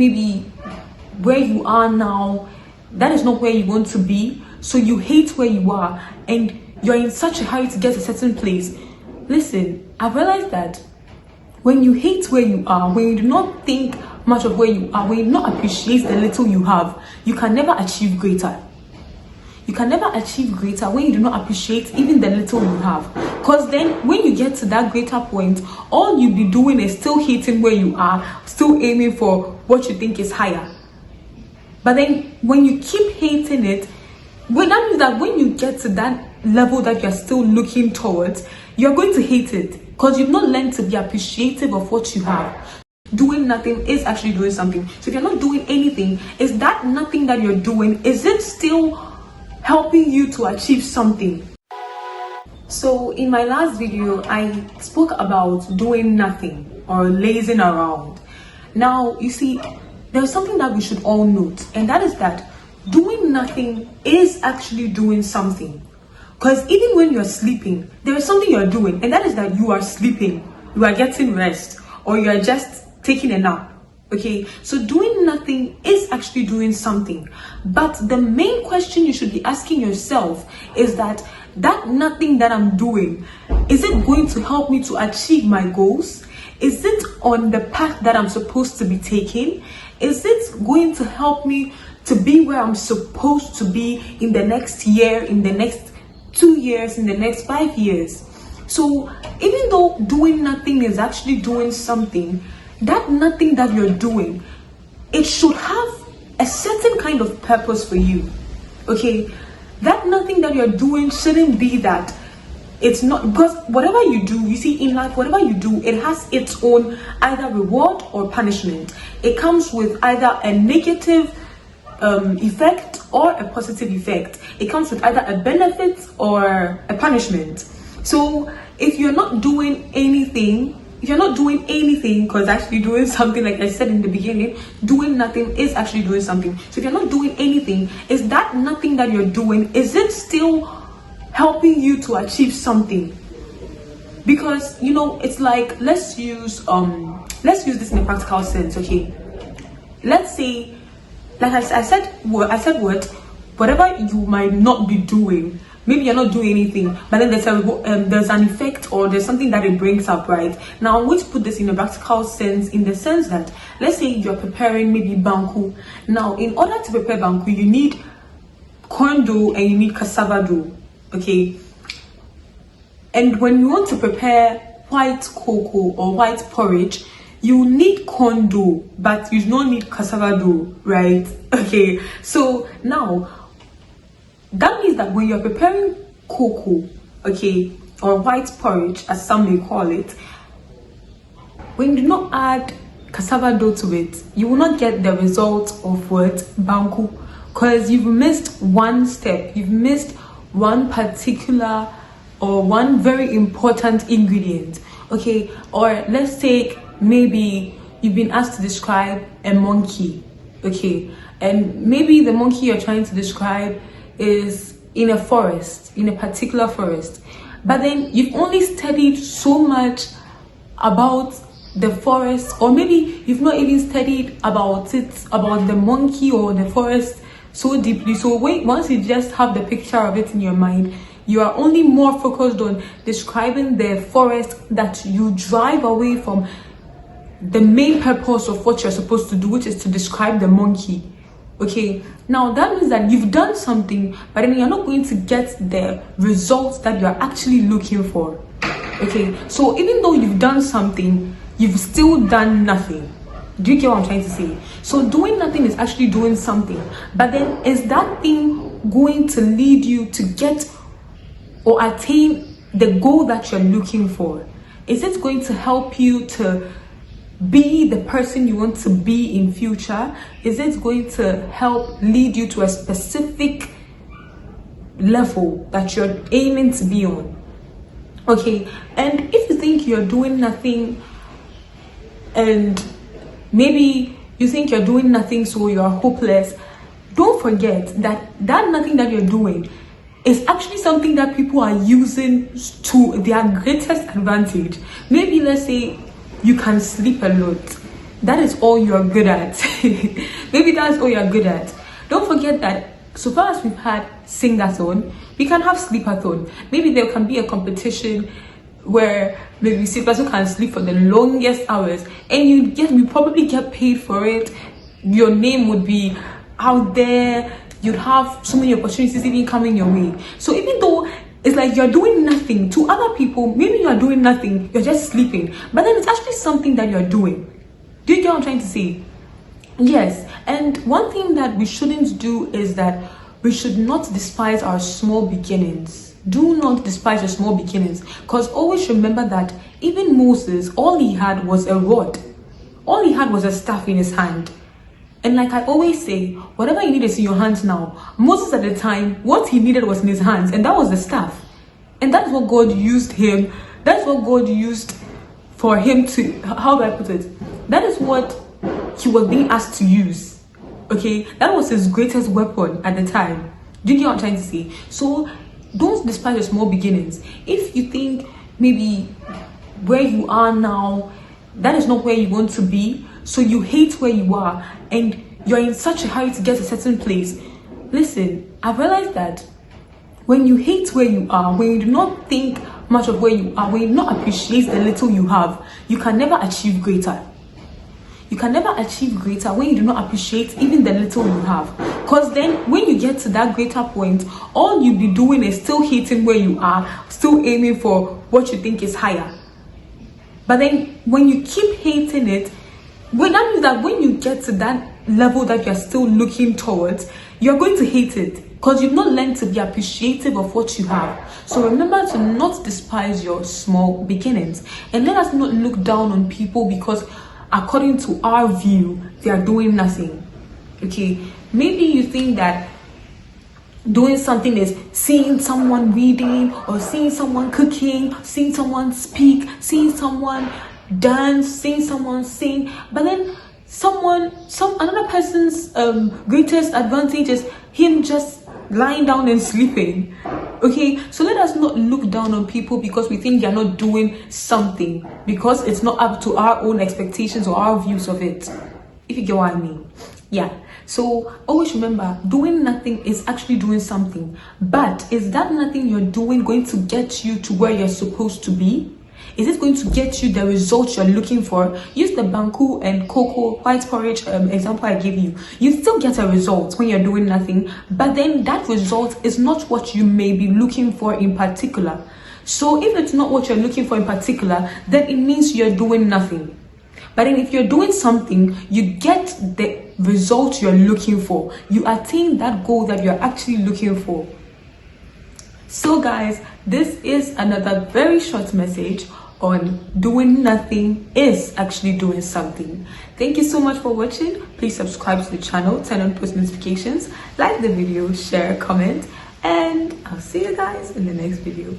maybe where you are now, that is not where you want to be, so you hate where you are and you're in such a hurry to get to a certain place. Listen, I've realized that when you hate where you are, when you do not think much of where you are, when you do not appreciate the little you have, you can never achieve greater. You can never achieve greater when you do not appreciate even the little you have. Because then when you get to that greater point, all you'll be doing is still hating where you are, still aiming for what you think is higher. But then when you keep hating it, that means that when you get to that level that you're still looking towards, you're going to hate it because you've not learned to be appreciative of what you have. Doing nothing is actually doing something. So if you're not doing anything, is that nothing that you're doing, is it still helping you to achieve something? So in my last video, I spoke about doing nothing or lazing around. Now, you see, there's something that we should all note, and that is that doing nothing is actually doing something. Because even when you're sleeping, there is something you're doing, and that is that you are sleeping, you are getting rest, or you are just taking a nap. Okay, so doing nothing is actually doing something. But the main question you should be asking yourself is that nothing that I'm doing, is it going to help me to achieve my goals? Is it on the path that I'm supposed to be taking? Is it going to help me to be where I'm supposed to be in the next year, in the next 2 years, in the next 5 years? So even though doing nothing is actually doing something, that nothing that you're doing, it should have a certain kind of purpose for you. Okay, that nothing that you're doing shouldn't be that it's not, because whatever you do, you see in life, whatever you do, it has its own either reward or punishment. It comes with either a negative effect or a positive effect. It comes with either a benefit or a punishment. So if you're not doing anything, because actually doing something, like I said in the beginning, doing nothing is actually doing something. So if you're not doing anything, is that nothing that you're doing, is it still helping you to achieve something? Because, you know, it's like, let's use this in a practical sense. Okay, let's say, like I said whatever you might not be doing, maybe you're not doing anything, but then there's an effect or there's something that it brings up, right? Now I'm going to put this in a practical sense, in the sense that, let's say you're preparing maybe banku. Now, in order to prepare banku, you need corn dough and you need cassava dough. Okay, and when you want to prepare white cocoa or white porridge, you need corn dough, but you don't need cassava dough, right? Okay, so now that means that when you're preparing cocoa, okay, or white porridge, as some may call it, when you do not add cassava dough to it, you will not get the result of what? Banku, because you've missed one step, you've missed one particular or one very important ingredient. Okay, or let's take, maybe you've been asked to describe a monkey, okay, and maybe the monkey you're trying to describe is in a forest, in a particular forest, but then you've only studied so much about the forest, or maybe you've not even studied about the monkey or the forest so deeply. So once you just have the picture of it in your mind, you are only more focused on describing the forest, that you drive away from the main purpose of what you're supposed to do, which is to describe the monkey. Okay, now that means that you've done something, but then you're not going to get the results that you're actually looking for. Okay, so even though you've done something, you've still done nothing. Do you get what I'm trying to say? So doing nothing is actually doing something, but then is that thing going to lead you to get or attain the goal that you're looking for? Is it going to help you to be the person you want to be in future? Is it going to help lead you to a specific level that you're aiming to be on? Okay, and if you think you're doing nothing, and maybe you think you're doing nothing so you're hopeless, don't forget that nothing that you're doing is actually something that people are using to their greatest advantage. Maybe let's say you can sleep a lot. that is all you're good at. Maybe that's all you're good at. Don't forget that so far as we've had sing-a-thon, we can have sleep-a-thon. Maybe there can be a competition where maybe sleepers who can sleep for the longest hours, and you probably get paid for it. Your name would be out there. You'd have so many opportunities even coming your way. So even though it's like you're doing nothing to other people, maybe you're doing nothing, you're just sleeping, but then it's actually something that you're doing. Do you get what I'm trying to say? Yes. And one thing that we shouldn't do is that we should not despise our small beginnings. Do not despise your small beginnings, because always remember that even Moses, all he had was a rod. All he had was a staff in his hand. And like I always say, whatever you need is in your hands now. Moses at the time, what he needed was in his hands, and that was the staff. And that's what God used him. That's what God used for him to, how do I put it? That is what he was being asked to use. Okay? That was his greatest weapon at the time. Do you get what I'm trying to say? So don't despise your small beginnings. If you think maybe where you are now, that is not where you want to be, so you hate where you are and you're in such a hurry to get to a certain place. Listen, I've realized that when you hate where you are, when you do not think much of where you are, when you do not appreciate the little you have, you can never achieve greater. You can never achieve greater when you do not appreciate even the little you have. Because then when you get to that greater point, all you'll be doing is still hating where you are, still aiming for what you think is higher. But then when you keep hating it, well, that means that when you get to that level that you're still looking towards, you're going to hate it because you've not learned to be appreciative of what you have. So remember to not despise your small beginnings, and let us not look down on people because according to our view, they are doing nothing. Okay, maybe you think that doing something is seeing someone reading or seeing someone cooking, seeing someone speak, seeing someone dance, seeing someone sing, but then another person's greatest advantage is him just lying down and sleeping. Okay, so let us not look down on people because we think they're not doing something, because it's not up to our own expectations or our views of it, if you get what I mean. Yeah, so always remember, doing nothing is actually doing something. But is that nothing you're doing going to get you to where you're supposed to be? Is it going to get you the results you're looking for? Use the banku and cocoa white porridge example I gave you. You still get a result when you're doing nothing, but then that result is not what you may be looking for in particular. So if it's not what you're looking for in particular, then it means you're doing nothing. But then if you're doing something, you get the result you're looking for. You attain that goal that you're actually looking for. So guys, this is another very short message on doing nothing is actually doing something. Thank you so much for watching. Please subscribe to the channel, turn on post notifications, like the video, share, comment, and I'll see you guys in the next video.